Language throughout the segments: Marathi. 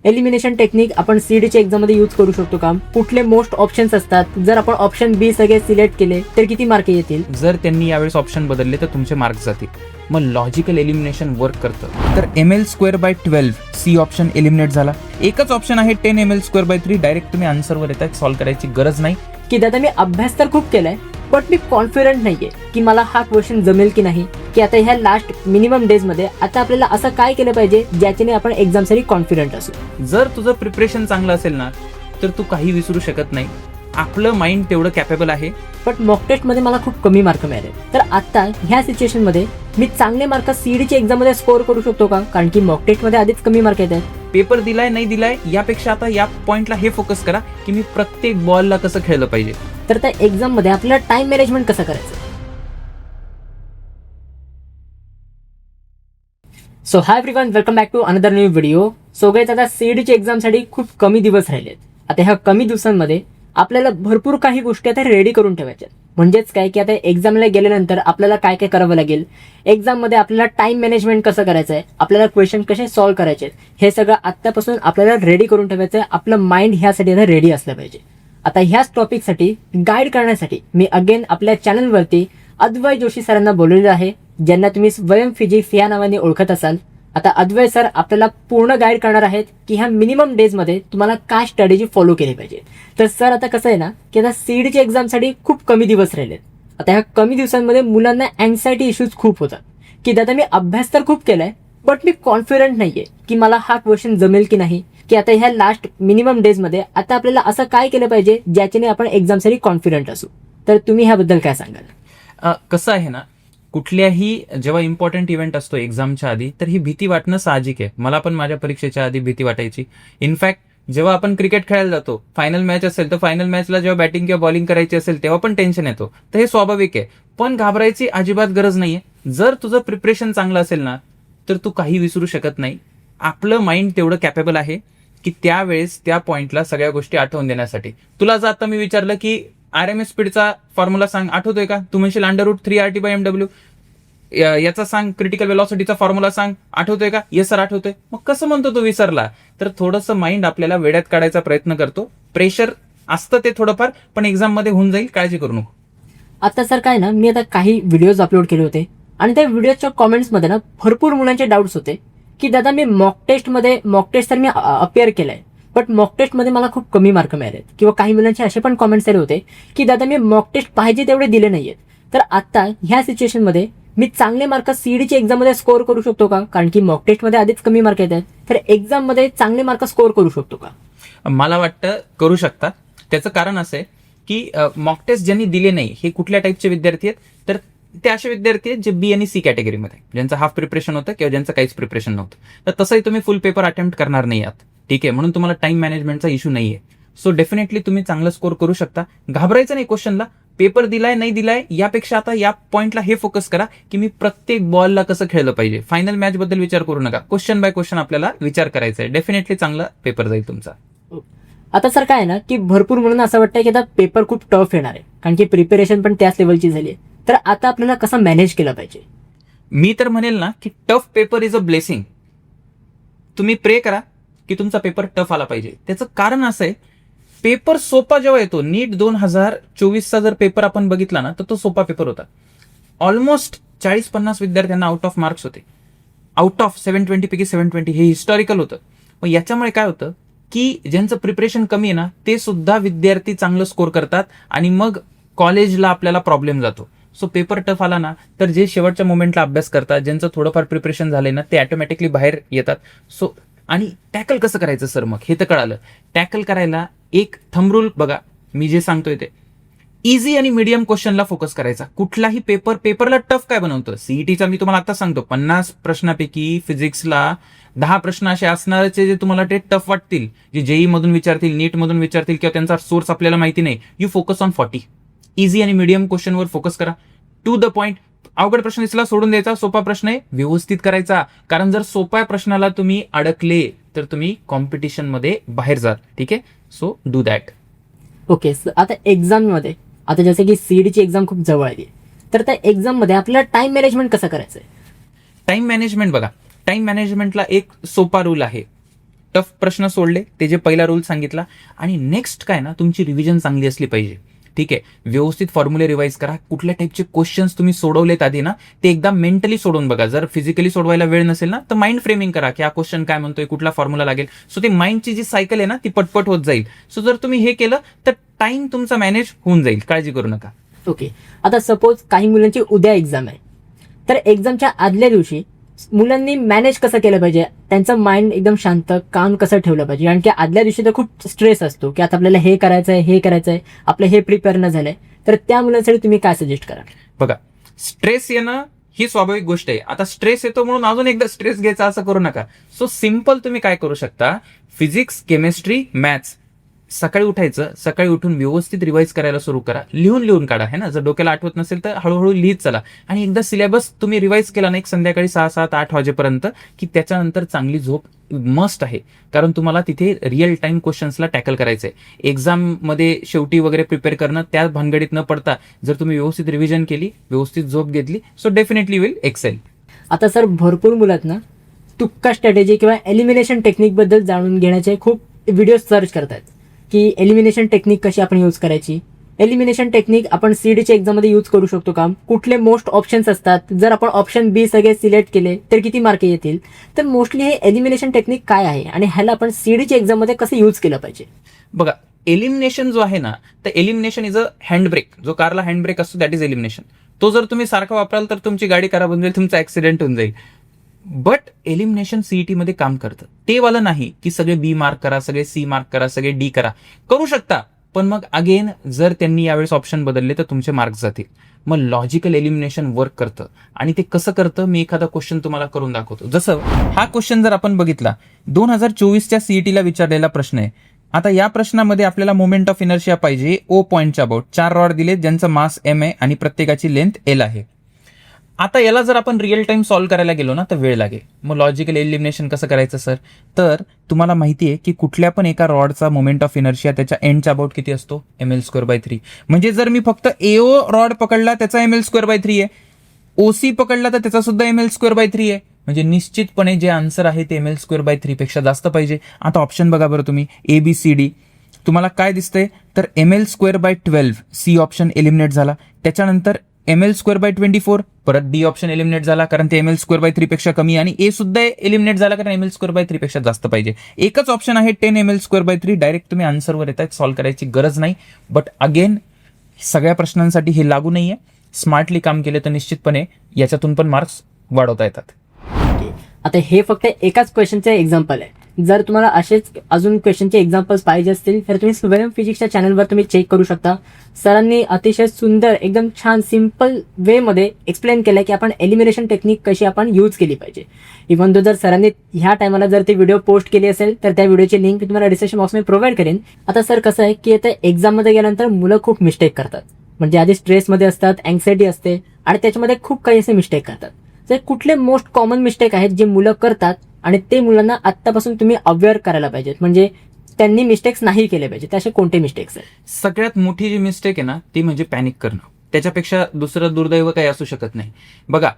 एलिमिनेशन टेक्निक आपण सीईटीच्या एक्झाम मध्ये यूज करू शकतो का? कुठले मोस्ट ऑप्शन्स असतात? जर आपण ऑप्शन बी सगळे सिलेक्ट केले तर किती मार्क येतील? जर त्यांनी यावेळेस ऑप्शन बदलले तर तुमचे मार्क्स जातील. मग लॉजिकल एलिमिनेशन वर्क करतं. तर ml²/12 सी ऑप्शन एलिमिनेट झाला. एकच ऑप्शन आहे 10 ml²/3. डायरेक्ट तुम्ही आन्सरवर येतात, सॉल्व्ह करायची गरज नाही. की दादा मी अभ्यास तर खूप केलाय बट मी कॉन्फिडंट नाहीये की मला हा क्वेश्चन जमेल की नाही, की आता ह्या लास्ट मिनिमम डेज मध्ये आता आपल्याला असं काय केलं पाहिजे ज्याच्याने आपण एक्झामसाठी कॉन्फिडंट असू. जर तुझं प्रिपरेशन चांगलं असेल ना तर तू काही विसरू शकत नाही. आपलं माइंड तेवढं कॅपेबल आहे. बट मॉक टेस्ट मध्ये मला खूप कमी मार्क मिळाले, तर आता ह्या सिच्युएशन मध्ये मी चांगले मार्क सीईटीच्या एक्झाम मध्ये स्कोअर करू शकतो का? कारण की मॉक टेस्ट मध्ये आधीच कमी मार्क येतात. पेपर दिलाय नाही दिलाय यापेक्षा आता या पॉइंटला हे फोकस करा की मी प्रत्येक बॉलला कसं खेळलं पाहिजे. तर त्या एक्झाम मध्ये आपल्याला टाइम मॅनेजमेंट कसं करायचं? So hi everyone, welcome back to another new video. So guys, आता सीईटीच्या एक्झामसाठी खूप कमी दिवस राहिलेत. आता ह्या कमी दिवसांमध्ये आपल्याला भरपूर काही गोष्टी आता रेडी करून ठेवायच्या. म्हणजेच काय की आता एक्झामला गेल्यानंतर आपल्याला काय काय करावं लागेल, एक्झाम मध्ये आपल्याला टाइम मॅनेजमेंट कसं करायचं आहे, आपल्याला क्वेश्चन कसे सॉल्व्ह करायचे, हे सगळं आत्तापासून आपल्याला रेडी करून ठेवायचं आहे. आपलं माइंड ह्यासाठी आता रेडी असलं पाहिजे. आता ह्याच टॉपिकसाठी गाईड करण्यासाठी मी अगेन आपल्या चॅनलवरती अद्वय जोशी सरांना बोलवलेलं आहे, ज्यांना तुम्ही स्वयं फिजिक्स या नावाने ओळखत असाल. आता अद्वय सर आपल्याला पूर्ण गाईड करणार आहेत की ह्या मिनिमम डेज मध्ये तुम्हाला काय स्ट्रॅटेजी फॉलो केली पाहिजे. तर सर, आता कसं आहे ना की आता सीईटीच्या एक्झामसाठी खूप कमी दिवस राहिलेत. आता ह्या कमी दिवसांमध्ये मुलांना अँक्झायटी इश्यूज खूप होतात की दादा मी अभ्यास तर खूप केलाय बट मी कॉन्फिडंट नाहीये की मला हा क्वेश्चन जमेल की नाही, की आता ह्या लास्ट मिनिमम डेज मध्ये आता आपल्याला असं काय केलं पाहिजे ज्याच्याने आपण एक्झामसाठी कॉन्फिडंट असू. तर तुम्ही ह्याबद्दल काय सांगाल? कसं आहे ना, कुठल्याही जेव्हा इम्पॉर्टंट इव्हेंट असतो एक्झामच्या आधी तर ही भीती वाटणं साहजिक आहे. मला पण माझ्या परीक्षेच्या आधी भीती वाटायची. इनफॅक्ट जेव्हा आपण क्रिकेट खेळायला जातो, फायनल मॅच असेल तर फायनल मॅचला जेव्हा बॅटिंग किंवा बॉलिंग करायची असेल तेव्हा पण टेन्शन येतो. तर हे स्वाभाविक आहे, पण घाबरायची अजिबात गरज नाहीये. जर तुझं प्रिपरेशन चांगलं असेल ना तर तू काही विसरू शकत नाही. आपलं माइंड तेवढं कॅपेबल आहे की त्यावेळेस त्या पॉइंटला सगळ्या गोष्टी आठवून देण्यासाठी. तुला जर आता मी विचारलं की RMS स्पीडचा फॉर्म्युला सांग, आठवतोय का? तू म्हणशील √3RT/MW. याचा सांग, क्रिटिकल वेलॉसिटीचा फॉर्म्युला सांग, आठवतोय का? येस सर आठवतोय. मग कसं म्हणतो तो विसरला? तर थोडंसं माइंड आपल्याला वेड्यात काढायचा प्रयत्न करतो. प्रेशर असतं ते थोडंफार, पण एक्झाम मध्ये होऊन जाईल, काळजी करू नको. आता सर काय ना, मी आता काही व्हिडिओज अपलोड केले होते आणि त्या व्हिडिओच्या कॉमेंट्समध्ये ना भरपूर मुलांचे डाऊट्स होते की दादा मी मॉक टेस्ट तर मी अपिअर केलाय बट मॉक टेस्टमध्ये मला खूप कमी मार्क मिळालेत. किंवा काही मुलांचे असे पण कॉमेंट्स आले होते की दादा मी मॉक टेस्ट पाहिजे तेवढे दिले नाहीयेत. तर आता ह्या सिच्युएशनमध्ये मी चांगले मार्क सीईटीच्या एक्झाम मध्ये स्कोअर करू शकतो का? कारण की मॉक टेस्टमध्ये आधीच कमी मार्क येत आहेत, तर एक्झाम मध्ये चांगले मार्क स्कोअर करू शकतो का? मला वाटतं करू शकता. त्याचं कारण असं आहे की मॉक टेस्ट ज्यांनी दिले नाही हे कुठल्या टाईपचे विद्यार्थी आहेत, तर ते असे विद्यार्थी आहेत जे बी आणि सी कॅटेगरीमध्ये, ज्यांचं हाफ प्रिपरेशन होतं किंवा ज्यांचं काहीच प्रिपरेशन नव्हतं. तर तसंही तुम्ही फुल पेपर अटेम्प्ट करणार नाही आहात, ठीक आहे? म्हणून तुम्हाला टाइम मॅनेजमेंटचा इश्यू नाहीये. सो डेफिनेटली तुम्ही चांगलं स्कोअर करू शकता. घाबरायचं नाही क्वेश्चनला. पेपर दिलाय नाही दिलाय यापेक्षा आता या पॉइंटला हे फोकस करा की मी प्रत्येक बॉलला कसं खेळलं पाहिजे. फायनल मॅच बद्दल विचार करू नका. क्वेश्चन बाय क्वेश्चन आपल्याला विचार करायचा आहे. डेफिनेटली चांगला पेपर जाईल तुमचा. आता सर काय आहे ना की भरपूर मुलांना असं वाटतं की आता पेपर खूप टफ येणार आहे कारण की प्रिपरेशन पण त्याच लेवलची झाली आहे. तर आता आपल्याला कसं मॅनेज केलं पाहिजे? मी तर म्हणेल ना की tough paper is a blessing. तुम्ही प्रे करा की तुमचा पेपर टफ आला पाहिजे. त्याचं कारण असं आहे, पेपर सोपा जेव्हा येतो, नीट 2024चा जर पेपर आपण बघितला ना तर तो सोपा पेपर होता. ऑलमोस्ट 40-50 विद्यार्थ्यांना आउट ऑफ मार्क्स होते. आउट ऑफ 720 पैकी 720 हे हिस्टॉरिकल होतं. मग याच्यामुळे काय होतं की ज्यांचं प्रिपरेशन कमी आहे ना ते सुद्धा विद्यार्थी चांगलं स्कोर करतात आणि मग कॉलेजला आपल्याला प्रॉब्लेम जातो. सो पेपर टफ आला ना तर जे शेवटच्या मोमेंटला अभ्यास करतात, ज्यांचं थोडंफार प्रिपरेशन झालंय ना ते ऑटोमॅटिकली बाहेर येतात. सो आणि टॅकल कसं करायचं सर, मग हे तर कळालं. टॅकल करायला एक थंब रूल बघा, मी जे सांगतोय ते इझी आणि मीडियम क्वेश्चनला फोकस करायचा. कुठलाही पेपरला टफ काय बनवतं? सीईटीचा मी तुम्हाला आता सांगतो, 50 प्रश्नापैकी फिजिक्सला 10 प्रश्न असे असणारचे जे तुम्हाला ते टफ वाटतील, जे जेई मधून विचारतील, नीट मधून विचारतील किंवा त्यांचा सोर्स आपल्याला माहिती नाही. You focus on 40. इझी आणि मीडियम क्वेश्चनवर फोकस करा. To the point. अवघड प्रश्न दिसला सोडून द्यायचा, सोपा प्रश्न आहे व्यवस्थित करायचा. कारण जर सोप्या प्रश्नाला तुम्ही अडकले तर तुम्ही कॉम्पिटिशन मध्ये बाहेर जाल, ठीक आहे? So do that. ओके, आता एक्झाम मध्ये आता जसं की सीईटीची एक्झाम खूप जवळ आली, तर त्या एक्झाम मध्ये आपल्याला टाइम मॅनेजमेंट कसं करायचंय? टाइम मॅनेजमेंट बघा, टाइम मॅनेजमेंटला एक सोपा रूल आहे. टफ प्रश्न सोडले, ते जे पहिला रूल सांगितला. आणि नेक्स्ट काय ना, तुमची रिव्हिजन चांगली असली पाहिजे. ठीक आहे, व्यवस्थित फॉर्म्युले रिवाईज करा. कुठल्या टाईपचे क्वेश्चन्स तुम्ही सोडवलेत आधी ना, ते एकदा मेंटली सोडून बघा. जर फिजिकली सोडवायला वेळ नसेल ना, तर माइंड फ्रेमिंग करा की हा क्वेश्चन काय म्हणतोय, कुठला फॉर्म्युला लागेल. सो ती माइंडची जी सायकल आहे ना, ती पटपट होत जाईल. सो जर तुम्ही हे केलं तर टाइम तुमचा मॅनेज होऊन जाईल, काळजी करू नका. ओके, आता सपोज काही मुलांची उद्या एक्झाम आहे, तर एक्झामच्या आदल्या दिवशी मुलांनी मॅनेज कसं केलं पाहिजे, त्यांचं माइंड एकदम शांत, काम कसं ठेवलं पाहिजे. कारण की आदल्या दिवशी तर खूप स्ट्रेस असतो की आता आपल्याला हे करायचं आहे, हे करायचं आहे, आपलं हे प्रिपेअर न झालंय. तर त्या मुलांसाठी तुम्ही काय सजेस्ट कराल? बघा, स्ट्रेस येणं ही स्वाभाविक गोष्ट आहे. आता स्ट्रेस येतो म्हणून अजून एकदा स्ट्रेस घ्यायचा असं करू नका. सो सिम्पल तुम्ही काय करू शकता, फिजिक्स, केमिस्ट्री, मॅथ्स सकाळी उठायचं, सकाळी उठून व्यवस्थित रिवाईज करायला सुरू करा. लिहून काढा, है ना. जर डोक्याला आठवत नसेल तर हळूहळू लिहित चला. आणि एकदा सिलेबस तुम्ही रिवाईज केला ना, एक संध्याकाळी 6, 7, 8 वाजेपर्यंत, की त्याच्यानंतर चांगली झोप मस्ट आहे. कारण तुम्हाला तिथे रिअल टाइम क्वेश्चन्सला टॅकल करायचंय. एक्झाममध्ये शेवटी वगैरे प्रिपेअर करणं, त्या भानगडीत न पडता जर तुम्ही व्यवस्थित रिव्हिजन केली, व्यवस्थित झोप घेतली, सो डेफिनेटली विल एक्सेल. आता सर, भरपूर मुलात ना तुक्का स्ट्रॅटेजी किंवा एलिमिनेशन टेक्निक बद्दल जाणून घेण्याचे खूप व्हिडिओ सर्च करतात की एलिमिनेशन टेक्निक कशी आपण यूज करायची. एलिमिनेशन टेक्निक आपण सीडीच्या एक्झाममध्ये यूज करू शकतो का? कुठले मोस्ट ऑप्शन्स असतात? जर आपण ऑप्शन बी सगळे सिलेक्ट केले तर किती मार्क येतील? तर मोस्टली हे एलिमिनेशन टेक्निक काय आहे आणि ह्याला आपण सीडीच्या एक्झाममध्ये कसं यूज केलं पाहिजे? बघा, एलिमिनेशन जो आहे ना, तर एलिमिनेशन इज अ हँडब्रेक. जो कारला हँडब्रेक असतो दॅट इज एलिमिनेशन. तो जर तुम्ही सारखा वापराल तर तुमची गाडी खराब होऊन जाईल, तुमचा ऍक्सिडेंट होऊन जाईल. बट एलिमिनेशन सीईटी मध्ये काम करतं. ते वाला नाही की सगळे बी मार्क करा, सगळे सी मार्क करा, सगळे डी करा. करू शकता, पण मग अगेन जर त्यांनी यावेळेस ऑप्शन बदलले तर तुमचे मार्क्स जातील. मग लॉजिकल एलिमिनेशन वर्क करतं. आणि ते कसं करतं, मी एखादा क्वेश्चन तुम्हाला करून दाखवतो. जसं हा क्वेश्चन जर आपण बघितला, 2024च्या सीईटीला विचारलेला प्रश्न आहे. आता या प्रश्नामध्ये आपल्याला मोमेंट ऑफ इनर्शिया पाहिजे ओ पॉईंटच्या अबाउट. 4 रॉड दिले ज्यांचं मास एम आहे आणि प्रत्येकाची लेंथ एल आहे. आता याला जर आपण रिअल टाइम सॉल्व्ह करायला गेलो ना तर वेळ लागेल. मग लॉजिकल एलिमिनेशन कसं करायचं सर? तर तुम्हाला माहिती आहे की कुठल्या पण एका रॉडचा मोमेंट ऑफ इनर्शिया त्याच्या एंडच्या अबाउट किती असतो? ml²/3. म्हणजे जर मी फक्त एओ रॉड पकडला त्याचा ml²/3 आहे, ओसी पकडला तर त्याचा सुद्धा ml²/3 आहे. म्हणजे निश्चितपणे जे आन्सर आहे ते ml²/3 पेक्षा जास्त पाहिजे. आता ऑप्शन बघा बरं तुम्ही, ABCD. तुम्हाला काय दिसतंय? तर ml²/12 सी ऑप्शन एलिमिनेट झाला. त्याच्यानंतर ml²/24 परत डी ऑप्शन एलिमिनेट झाला कारण ते ml²/3 पेक्षा कमी, आणि ए सुद्धा एलिमिनेट झाला कारण ml²/3 पेक्षा जास्त पाहिजे. एकच ऑप्शन आहे 10 ml²/3. डायरेक्ट तुम्ही आन्सरवर येतात, सॉल्व्ह करायची गरज नाही. बट अगेन सगळ्या प्रश्नांसाठी हे लागू नाहीये. स्मार्टली काम केले तर निश्चितपणे याच्यातून पण मार्क्स वाढवता येतात. आता हे फक्त एकाच क्वेश्चनचे एक्झाम्पल आहे. जर तुम्हाला असेच अजून क्वेश्चनचे एक्झाम्पल्स पाहिजे असतील तर तुम्ही सुवर्ण फिजिक्सच्या चॅनलवर तुम्ही चेक करू शकता. सरांनी अतिशय सुंदर, एकदम छान, सिम्पल वे मध्ये एक्सप्लेन केलं की आपण एलिमिनेशन टेक्निक कशी आपण यूज केली पाहिजे. इव्हन दो जर सरांनी ह्या टायमाला जर ती व्हिडिओ पोस्ट केली असेल तर त्या व्हिडिओची लिंक मी तुम्हाला डिस्क्रिप्शन बॉक्समध्ये प्रोव्हाइड करेन. आता सर कसं आहे की आता एक्झाममध्ये गेल्यानंतर मुलं खूप मिस्टेक करतात. म्हणजे आधी स्ट्रेसमध्ये असतात, अँक्झायटी असते आणि त्याच्यामध्ये खूप काही असे मिस्टेक करतात. तर कुठले मोस्ट कॉमन मिस्टेक आहेत जे मुलं करतात आणि ते मुलांना आत्तापासून तुम्ही अवेअर करायला पाहिजेत, म्हणजे त्यांनी मिस्टेक्स नाही केले पाहिजे, ते असे कोणते मिस्टेक्स आहेत? सगळ्यात मोठी जी मिस्टेक आहे ना ती म्हणजे पॅनिक करणं. त्याच्यापेक्षा दुसरं दुर्दैव काही असू शकत नाही. बघा,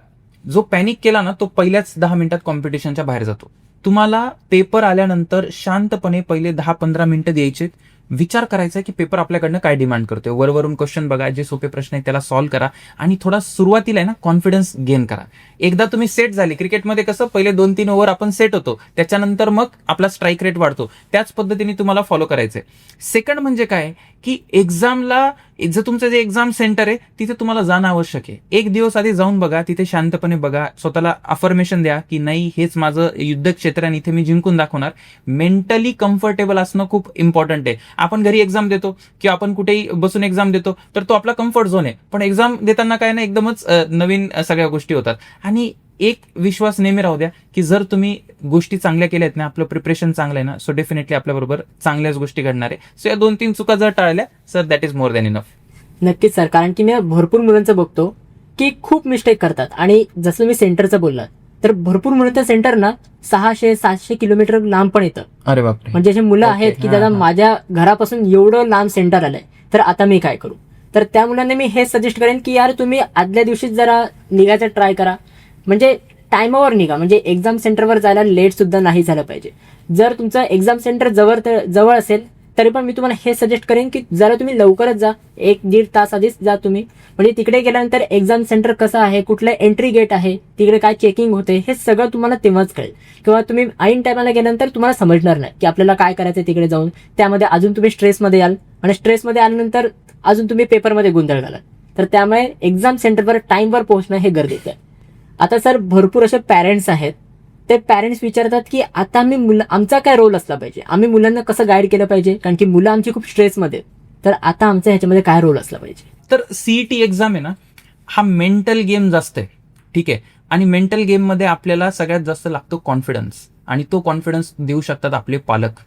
जो पॅनिक केला ना तो पहिल्याच 10 मिनिटात कॉम्पिटिशनच्या बाहेर जातो. तुम्हाला पेपर आल्यानंतर शांतपणे पहिले 10-15 मिनिटं द्यायचे, विचार करायचा की पेपर आपल्याकडनं काय डिमांड करतोय. वरवरून क्वेश्चन बघा, जे सोपे प्रश्न आहेत त्याला सॉल्व्ह करा आणि थोडा सुरुवातीला आहे ना कॉन्फिडन्स गेन करा. एकदा तुम्ही सेट झाले, क्रिकेटमध्ये कसं पहिले 2-3 ओव्हर आपण सेट होतो, त्याच्यानंतर मग आपला स्ट्राईक रेट वाढतो, त्याच पद्धतीने तुम्हाला फॉलो करायचंय. सेकंड म्हणजे काय की एक्झामला जर तुमचं जे एक्झाम सेंटर आहे तिथे तुम्हाला जाणं आवश्यक आहे. एक दिवस आधी जाऊन बघा, तिथे शांतपणे बघा, स्वतःला अफर्मेशन द्या की नाही हेच माझं युद्ध क्षेत्र आणि इथे मी जिंकून दाखवणार. मेंटली कम्फर्टेबल असणं खूप इम्पॉर्टंट आहे. आपण घरी एक्झाम देतो किंवा आपण कुठेही बसून एक्झाम देतो तर तो आपला कम्फर्ट झोन आहे, पण एक्झाम देताना काय ना एकदमच नवीन सगळ्या गोष्टी होतात. आणि एक विश्वास नेहमी राहू द्या की जर तुम्ही गोष्टी चांगल्या केल्या आहेत ना, आपलं प्रिपरेशन चांगलं आहे ना, सो डेफिनेटली आपल्याबरोबर चांगल्याच गोष्टी घडणार आहे. सो या 2-3 चुका जर टाळल्या sir that is more than enough. नक्कीच सर, कारण की मी भरपूर मुलांचं बघतो की खूप मिस्टेक करतात. आणि जसं मी सेंटरचं बोललात तर भरपूर मुलांचं सेंटर ना 600-700 किलोमीटर लांब पण येतं. अरे बापरे. म्हणजे असे मुलं आहेत की दादा माझ्या घरापासून एवढं लांब सेंटर आलंय तर आता मी काय करू. तर त्या मुलांना मी हे सजेस्ट करेन की यार तुम्ही आदल्या दिवशीच जरा निघायचा ट्राय करा. म्हणजे टायमावर निघा, म्हणजे एक्झाम सेंटरवर जायला लेट सुद्धा नाही झालं पाहिजे. जर तुमचं एक्झाम सेंटर जवळ असेल तरी पण मी तुम्हाला हे सजेस्ट करेन की जरा तुम्ही लवकरच जा, 1-1.5 तास आधीच जा तुम्ही. म्हणजे तिकडे गेल्यानंतर एक्झाम सेंटर कसं आहे, कुठलं एंट्री गेट आहे, तिकडे काय चेकिंग होते, हे सगळं तुम्हाला तेव्हाच कळेल. किंवा तुम्ही ऐन टायमाला गेल्यानंतर तुम्हाला समजणार नाही की आपल्याला काय करायचं तिकडे जाऊन. त्यामध्ये अजून तुम्ही स्ट्रेसमध्ये याल आणि स्ट्रेसमध्ये आल्यानंतर अजून तुम्ही पेपरमध्ये गोंधळ घालाल. तर त्यामुळे एक्झाम सेंटरवर टाइमवर पोहोचणं हे गरजेचं आहे. आता सर भरपूर असे पॅरेंट्स आहेत, ते पॅरेंट्स विचारतात की आता आमचा काय रोल असला पाहिजे, आम्ही मुलांना कसं गाईड केलं पाहिजे, कारण की मुलं आमची खूप स्ट्रेसमध्ये आहेत. तर आता आमचा ह्याच्यामध्ये काय रोल असला पाहिजे? तर सीईटी एक्झाम आहे ना, हा मेंटल गेम जास्त आहे, ठीक आहे. आणि मेंटल गेममध्ये आपल्याला सगळ्यात जास्त लागतो कॉन्फिडन्स, आणि तो कॉन्फिडन्स देऊ शकतात आपले पालक,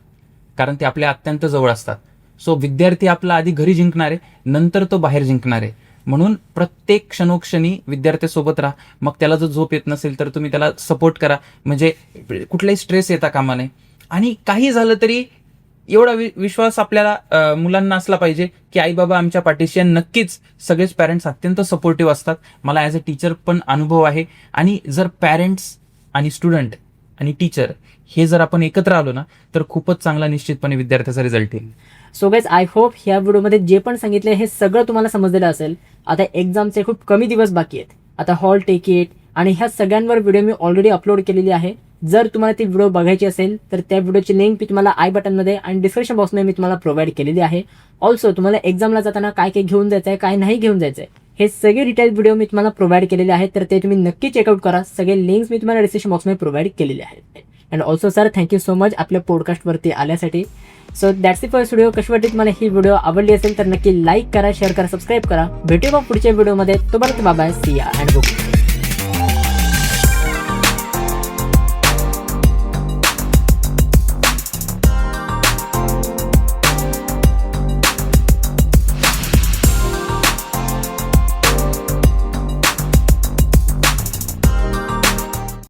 कारण ते आपल्या अत्यंत जवळ असतात. सो विद्यार्थी आपला आधी घरी जिंकणार आहे, नंतर तो बाहेर जिंकणार आहे. म्हणून प्रत्येक क्षणोक्षणी विद्यार्थ्यासोबत राहा. मग त्याला जर झोप येत नसेल तर तुम्ही त्याला सपोर्ट करा, म्हणजे कुठलाही स्ट्रेस येता कामा नये. आणि काही झालं तरी एवढा विश्वास आपल्याला मुलांना असला पाहिजे की आई बाबा आमच्या पाठीशी आहे. नक्कीच सगळेच पॅरेंट्स अत्यंत सपोर्टिव्ह असतात. मला ॲज अ टीचर पण अनुभव आहे. आणि जर पॅरेंट्स आणि स्टुडंट आणि टीचर हे जर आपण एकत्र आलो ना, तर खूपच चांगला निश्चितपणे विद्यार्थ्याचा रिझल्ट येईल. सो गाईज, आय होप ह्या व्हिडिओमध्ये जे पण सांगितले हे सगळं तुम्हाला समजलेलं असेल. आता एक्झामचे खूप कमी दिवस बाकी आहेत. आता हॉल तिकीट आणि ह्या सगळ्यांवर व्हिडिओ मी ऑलरेडी अपलोड केलेली आहे. जर तुम्हाला ती व्हिडिओ बघायची असेल तर त्या व्हिडिओची लिंक मी तुम्हाला आय बटनमध्ये आणि डिस्क्रिप्शन बॉक्समध्ये मी तुम्हाला प्रोव्हाइड केलेली आहे. ऑल्सो तुम्हाला एक्झामला जाताना काय काय घेऊन जायचं आहे, काय नाही घेऊन जायचं आहे, हे सगळे डिटेल व्हिडिओ मी तुम्हाला प्रोव्हाइड केलेले आहेत. तर ते तुम्ही नक्की चेकआउट करा. सगळे लिंक्स मी तुम्हाला डिस्क्रिप्शन बॉक्समध्ये प्रोव्हाइड केलेले आहेत. And also sir, thank you so much आपल्या पॉडकास्टवरती आल्यासाठी. So that's it for video. कशी वाटली तुम्हाला ही व्हिडिओ? आवडली असेल तर नक्की लाईक करा, शेअर करा, सबस्क्राईब करा. भेटूया पुढच्या व्हिडिओमध्ये. तोपर्यंत बाय, सी या अँड गो.